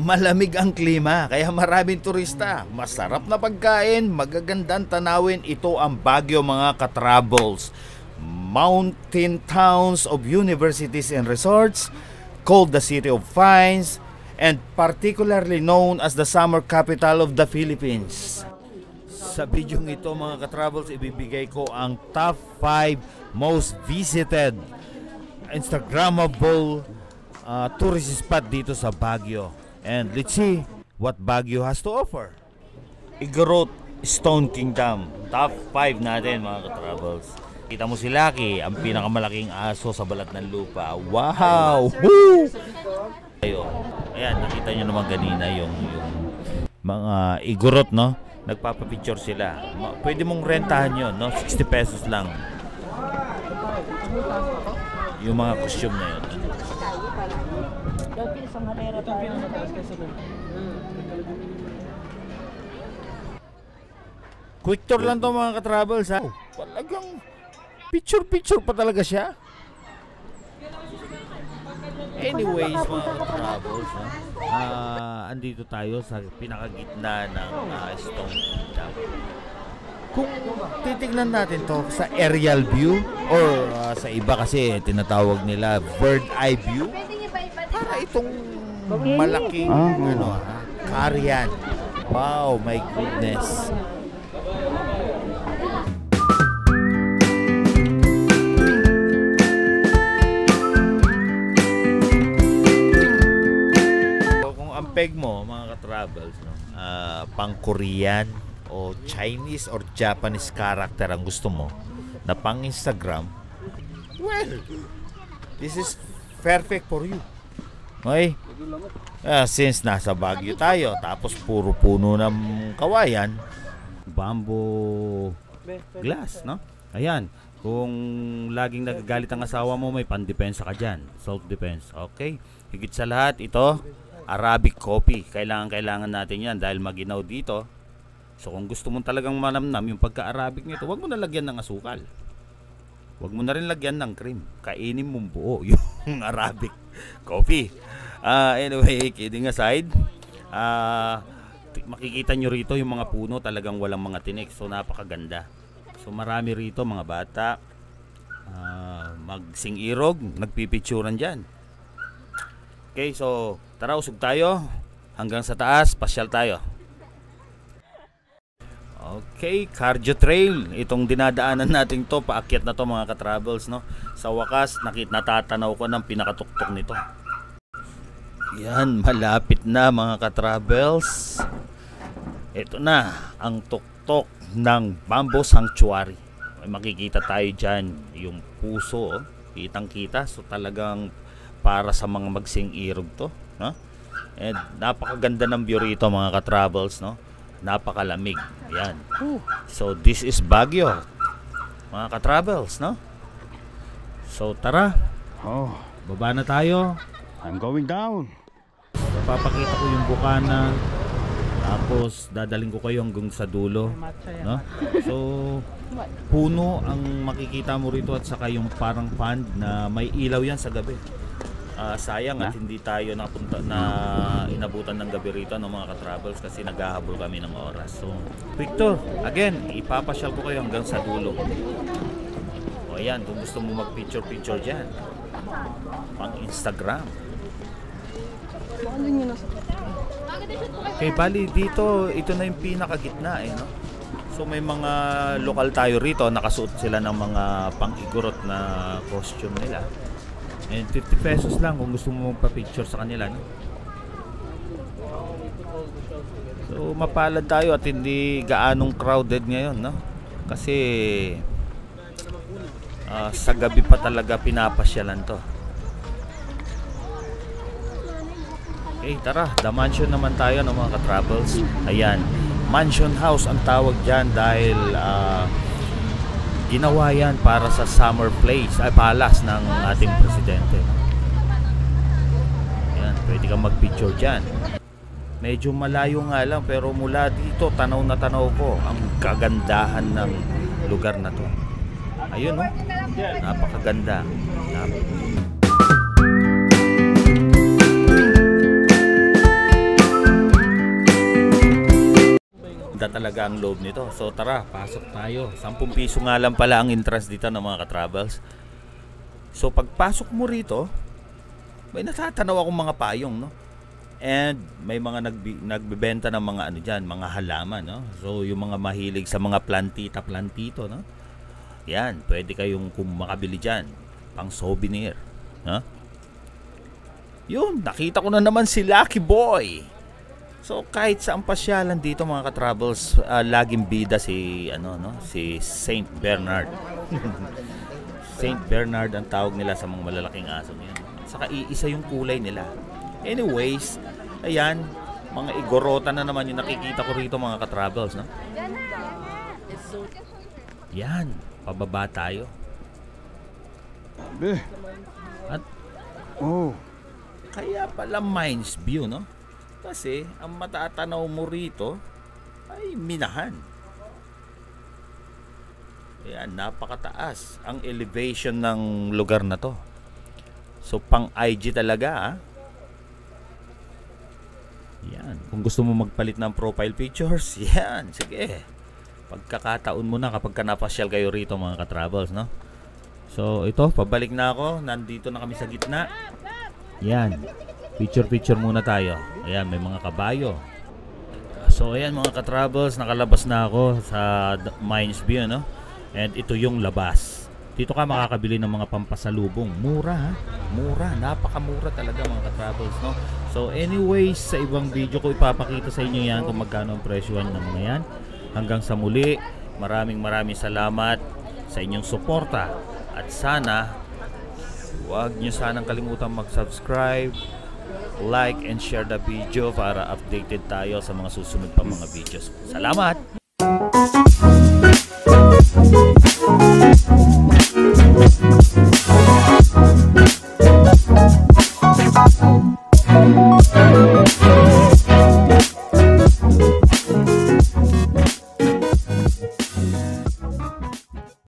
Malamig ang klima, kaya maraming turista. Masarap na pagkain, magagandang tanawin. Ito ang Baguio, mga ka-travels. Mountain towns of universities and resorts, called the City of Pines, and particularly known as the summer capital of the Philippines. Sa video ito, mga ka-travels, ibibigay ko ang top 5 most visited Instagrammable tourist spot dito sa Baguio. And let's see what Baguio has to offer. Igorot Stone Kingdom. Top 5 natin, mga ka-travels. Kita mo si Lucky, ang pinakamalaking aso sa balat ng lupa. Wow! Woo! Ayan, nakita nyo naman kanina yung mga igorot, no? Nagpapapicture sila. Pwede mong rentahan yun, no? 60 pesos lang. Yung mga costume na yun. Quick tour lang to, mga ka-travels, ha? Talagang picture pa talaga siya. Anyways, mga ka-travels, andito tayo sa pinakagitna ng Stone Kingdom. Kung titignan natin to sa aerial view or sa iba kasi tinatawag nila bird eye view, para itong malaking Carian. Wow, my goodness. Kung ang peg mo, mga ka-travels, no, pang Korean o Chinese or Japanese character ang gusto mo na pang Instagram, well, this is perfect for you. Okay? Since nasa Baguio tayo, tapos puro puno ng kawayan, bamboo glass, no? Ayan, kung laging nagagalit ang asawa mo, may pandepensa ka dyan, self-defense. Okay? Higit sa lahat, ito Arabic coffee. Kailangan natin yan dahil maginaw dito. So kung gusto mo talagang manamnam yung pagka-Arabic nito, wag mo na lagyan ng asukal. Wag mo na rin lagyan ng cream. Kainin mong buo yung Arabic coffee. Anyway, kidding aside, makikita nyo rito yung mga puno talagang walang mga tinik. So napakaganda. So marami rito mga bata, magsing-irog, nagpipicturan dyan. Okay, so tara, usog tayo. Hanggang sa taas, pasyal tayo. Okay, cardio trail. Itong dinadaanan natin to, paakyat na to, mga ka-travels, no? Sa wakas, natatanaw ko ng pinakatuktok nito. Yan, malapit na, mga ka-travels. Ito na ang tuktok ng Bamboo Sanctuary. May makikita tayo dyan, yung puso, kitang-kita. So talagang para sa mga magsing-irog to, no? And napakaganda ng view rito, mga ka-travels, no? Napakalamig. Yan. So this is Baguio, mga ka-travels, no? So tara. Baba na tayo. I'm going down. Papakita ko yung bukana. Tapos dadaling ko kayo hanggang sa dulo, no? So puno ang makikita mo rito at saka yung parang pond na may ilaw yan sa gabi. Sayang at hindi tayo inabutan ng gabi rito, no, mga ka-travels, kasi naghahabol kami ng oras. So Victor, again, ipapasyal ko kayo hanggang sa dulo. O ayan, kung gusto mo mag-picture dyan, pang Instagram. Okay, bali dito, ito na yung pinakagitna, no? So may mga lokal tayo rito, nakasuot sila ng mga pang-igorot na costume nila. And 50 pesos lang kung gusto mo magpa-picture sa kanila, no? So mapalad tayo at hindi gaanong crowded ngayon, no? Kasi sa gabi pa talaga pinapasyalan to. Okay, tara, The Mansion naman tayo, no, mga ka-travels. Ayan, Mansion House ang tawag dyan dahil ginawa yan para sa summer palace ng ating presidente. Ayan, pwede kang mag-picture dyan. Medyo malayo nga lang, pero mula dito tanaw na tanaw ko ang kagandahan ng lugar na to. Ayun, no? Napakaganda. Ganda talaga ang loob nito. So tara, pasok tayo. 10 piso nga lang pala ang entrance dito ng mga ka-travels. So pagpasok mo rito, may natatanaw akong mga payong, no? And may mga nagbebenta ng mga ano diyan, mga halaman, no? So yung mga mahilig sa mga plantito, no? Yan, pwede kayong makabili diyan, pang souvenir, no? Yun, nakita ko na naman si Lucky Boy. So kahit saan pasyalan dito mga ka-travels, laging bida si si Saint Bernard. Saint Bernard ang tawag nila sa mga malalaking aso niyan. Saka iisa yung kulay nila. Anyways, ayan, mga igorota na naman yung nakikita ko rito mga ka-travels, no? Yan, pababa tayo. At kaya pala Mines View, no? Kasi ang matatanaw mo rito ay Minahan. Ayan, napakataas ang elevation ng lugar na to. So pang IG talaga, Yan, kung gusto mo magpalit ng profile pictures, yan, sige. Pagkakataon mo na kapag napasyal kayo rito mga ka-travels, no? So ito, pabalik na ako. Nandito na kami sa gitna. Yan, picture muna tayo. Ayan, may mga kabayo. So ayan mga ka-travels, nakalabas na ako sa Mines View, no? And ito yung labas. Dito ka makakabili ng mga pampasalubong. Mura, ha? Mura, napakamura talaga mga ka-travels, no? So anyways, sa ibang video ko ipapakita sa inyo yan kung magkano ang presyohan ng mga yan. Hanggang sa muli, maraming salamat sa inyong suporta. At sana, huwag nyo sanang kalimutan mag-subscribe, like and share the video para updated tayo sa mga susunod pa mga videos. Salamat!